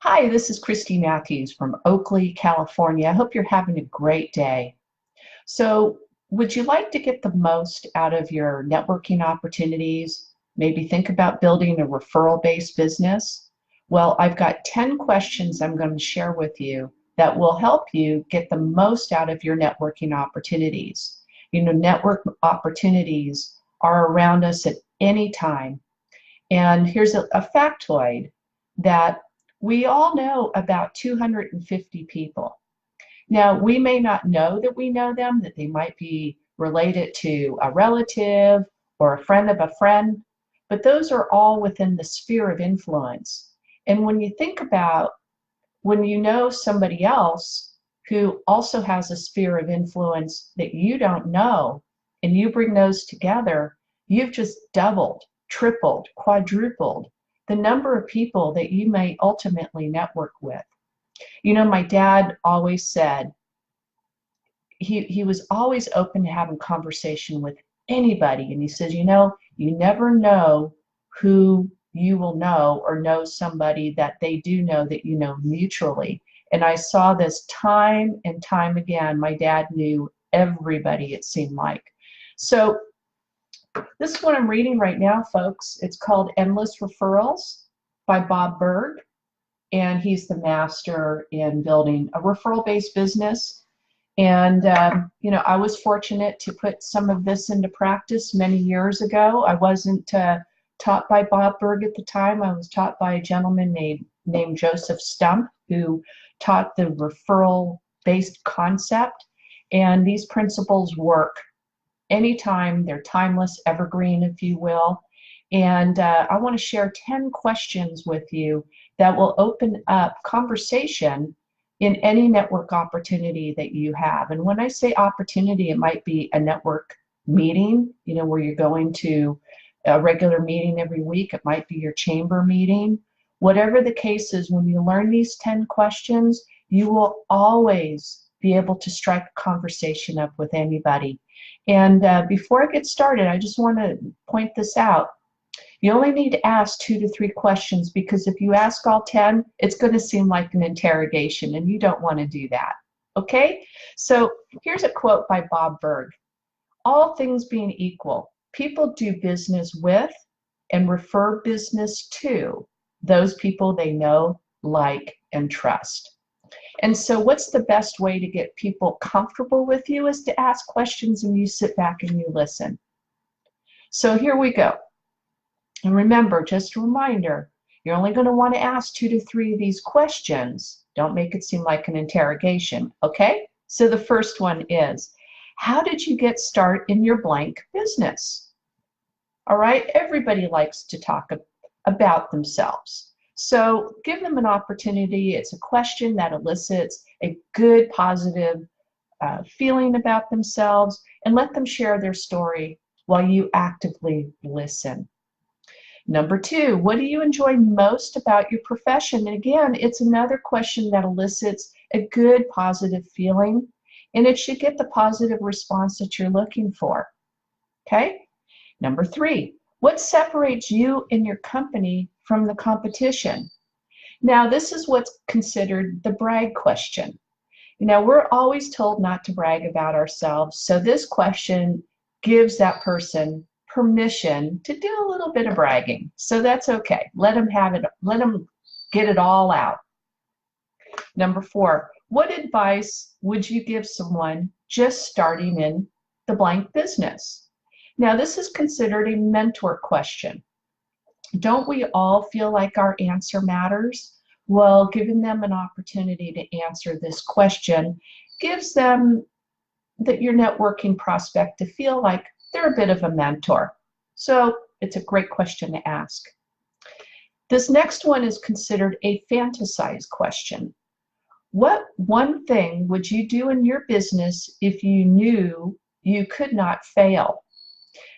Hi, this is Christy Matthews from Oakley, California. I hope you're having a great day. So, would you like to get the most out of your networking opportunities? Maybe think about building a referral-based business? Well, I've got 10 questions I'm going to share with you that will help you get the most out of your networking opportunities. You know, network opportunities are around us at any time. And here's a factoid that we all know about 250 people. Now, we may not know that we know them, that they might be related to a relative or a friend of a friend, but those are all within the sphere of influence. And when you think about when you know somebody else who also has a sphere of influence that you don't know, and you bring those together, you've just doubled, tripled, quadrupled the number of people that you may ultimately network with. You know, my dad always said he was always open to having conversation with anybody. And he says, you know, you never know who you will know or know somebody that they do know that you know mutually. And I saw this time and time again. My dad knew everybody, it seemed like. So this is what I'm reading right now, folks. It's called Endless Referrals by Bob Berg, and he's the master in building a referral-based business. And, you know, I was fortunate to put some of this into practice many years ago. I wasn't taught by Bob Berg at the time. I was taught by a gentleman named Joseph Stump, who taught the referral-based concept. And these principles work anytime. They're timeless, evergreen, if you will. And I want to share 10 questions with you that will open up conversation in any network opportunity that you have. And when I say opportunity, it might be a network meeting, you know, where you're going to a regular meeting every week. It might be your chamber meeting. Whatever the case is, when you learn these 10 questions, you will always be able to strike a conversation up with anybody. And before I get started, I just want to point this out. You only need to ask 2 to 3 questions, because if you ask all 10, it's going to seem like an interrogation, and you don't want to do that. Okay? So here's a quote by Bob Berg. All things being equal, people do business with and refer business to those people they know, like, and trust. And so what's the best way to get people comfortable with you is to ask questions and you sit back and you listen. So here we go. And remember, just a reminder, you're only going to want to ask 2 to 3 of these questions. Don't make it seem like an interrogation, okay? So the first one is, how did you get started in your blank business? All right, everybody likes to talk about themselves. So give them an opportunity. It's a question that elicits a good, positive feeling about themselves, and let them share their story while you actively listen. Number 2, what do you enjoy most about your profession? And again, it's another question that elicits a good, positive feeling, and it should get the positive response that you're looking for. Okay? Number 3, what separates you and your company from the competition? Now, this is what's considered the brag question. You know, we're always told not to brag about ourselves, so this question gives that person permission to do a little bit of bragging. So that's okay. Let them have it. Let them get it all out. Number 4, what advice would you give someone just starting in the blank business? Now, this is considered a mentor question. Don't we all feel like our answer matters? Well, giving them an opportunity to answer this question gives them your networking prospect to feel like they're a bit of a mentor. So it's a great question to ask. This next one is considered a fantasized question. What one thing would you do in your business if you knew you could not fail?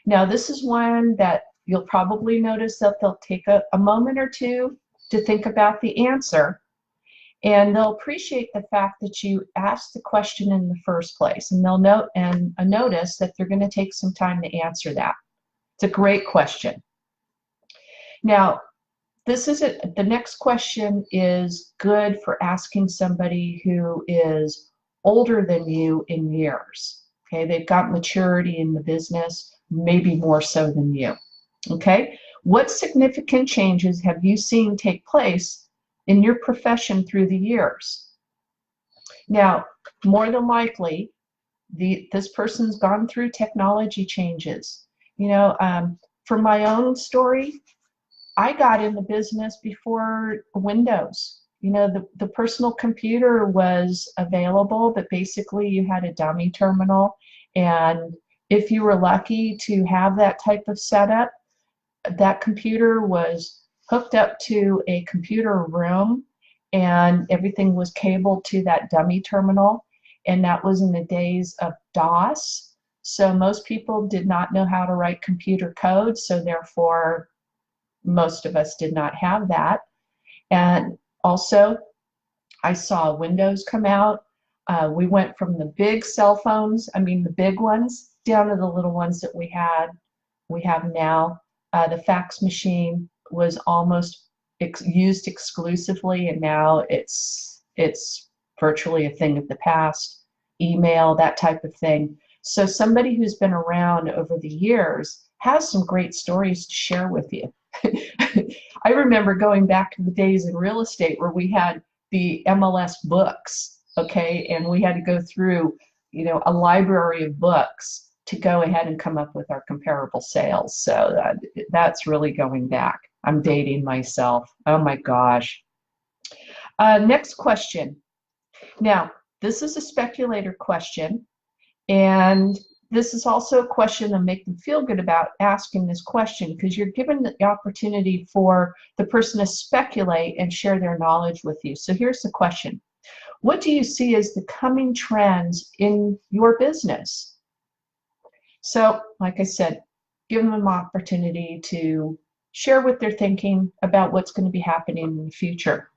Now, this is one that you'll probably notice that they'll take a moment or two to think about the answer, and they'll appreciate the fact that you asked the question in the first place, and they'll notice that they're going to take some time to answer that. It's a great question. Now, this is it. The next question is good for asking somebody who is older than you in years. Okay, they've got maturity in the business, maybe more so than you. Okay, what significant changes have you seen take place in your profession through the years? Now, more than likely, this person's gone through technology changes. For my own story, I got in the business before Windows. The personal computer was available, but basically you had a dummy terminal. And if you were lucky to have that type of setup, that computer was hooked up to a computer room and everything was cabled to that dummy terminal. And that was in the days of DOS. So most people did not know how to write computer code. So therefore, most of us did not have that. And also, I saw Windows come out. We went from the big cell phones, I mean the big ones, down to the little ones that we have now. The fax machine was almost used exclusively, and now it's virtually a thing of the past. Email, that type of thing. So somebody who's been around over the years has some great stories to share with you. I remember going back to the days in real estate where we had the MLS books, okay, and we had to go through, a library of books to go ahead and come up with our comparable sales. So that's really going back. I'm dating myself. Oh my gosh. Next question. Now, this is a speculator question, and this is also a question to make them feel good about asking this question, because you're given the opportunity for the person to speculate and share their knowledge with you. So here's the question. What do you see as the coming trends in your business? So, like I said, give them an opportunity to share what they're thinking about what's going to be happening in the future.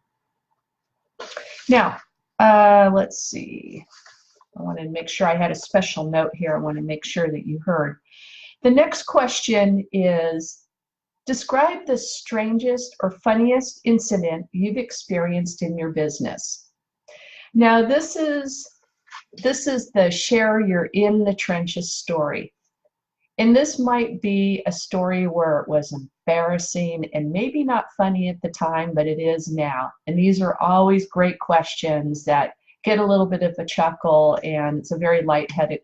Now, let's see. I want to make sure I had a special note here. I want to make sure that you heard. The next question is, describe the strangest or funniest incident you've experienced in your business. Now, this is the share your in the trenches story. And this might be a story where it was embarrassing and maybe not funny at the time, but it is now. And these are always great questions that get a little bit of a chuckle, and it's a very lighthearted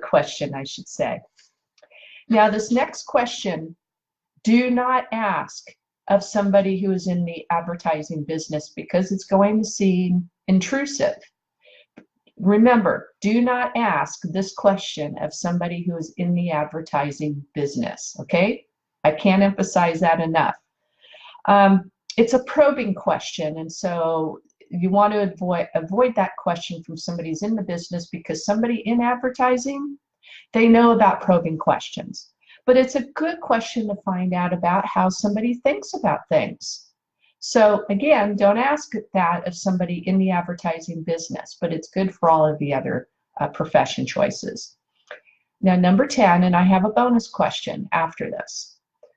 question, I should say. Now, this next question, do not ask of somebody who is in the advertising business, because it's going to seem intrusive. Remember, do not ask this question of somebody who is in the advertising business, okay? I can't emphasize that enough. It's a probing question, and so you want to avoid that question from somebody who's in the business, because somebody in advertising, they know about probing questions. But it's a good question to find out about how somebody thinks about things. So again, don't ask that of somebody in the advertising business, but it's good for all of the other profession choices. Now, number 10, and I have a bonus question after this.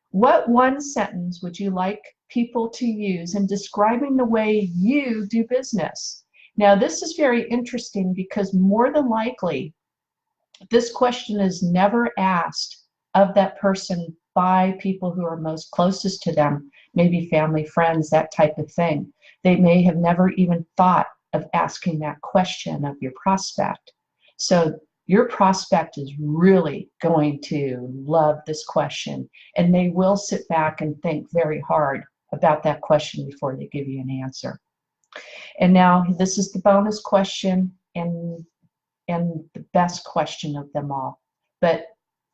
What one sentence would you like people to use in describing the way you do business? Now, this is very interesting, because more than likely, this question is never asked of that person by people who are most closest to them, maybe family, friends, that type of thing. They may have never even thought of asking that question of your prospect. So your prospect is really going to love this question, and they will sit back and think very hard about that question before they give you an answer. And now this is the bonus question and the best question of them all. But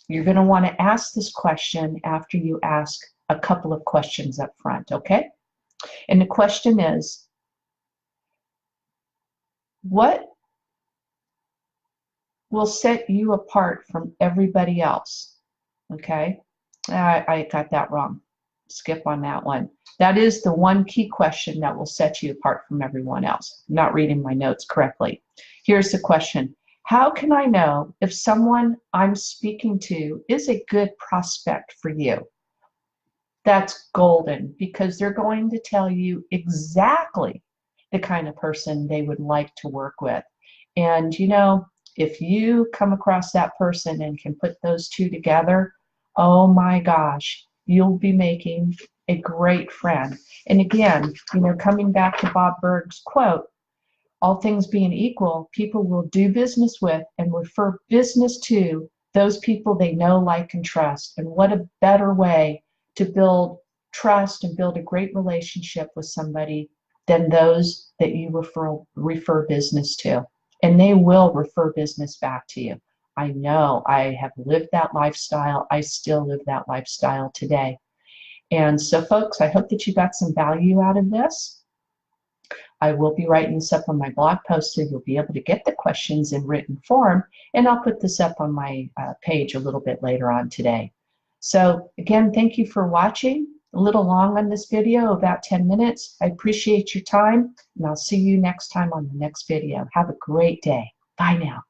you're going to want to ask this question after you ask a couple of questions up front, okay? And the question is, what will set you apart from everybody else? Okay, I got that wrong. Skip on that one. That is the one key question that will set you apart from everyone else. I'm not reading my notes correctly. Here's the question. How can I know if someone I'm speaking to is a good prospect for you? That's golden because they're going to tell you exactly the kind of person they would like to work with. And if you come across that person and can put those two together, oh my gosh, you'll be making a great friend. And again, coming back to Bob Berg's quote, all things being equal, people will do business with and refer business to those people they know, like, and trust. And what a better way to build trust and build a great relationship with somebody than those that you refer business to. And they will refer business back to you. I know, I have lived that lifestyle. I still live that lifestyle today. And so, folks, I hope that you got some value out of this. I will be writing this up on my blog post, so you'll be able to get the questions in written form, and I'll put this up on my page a little bit later on today. So again, thank you for watching. A little long on this video, about 10 minutes. I appreciate your time, and I'll see you next time on the next video. Have a great day. Bye now.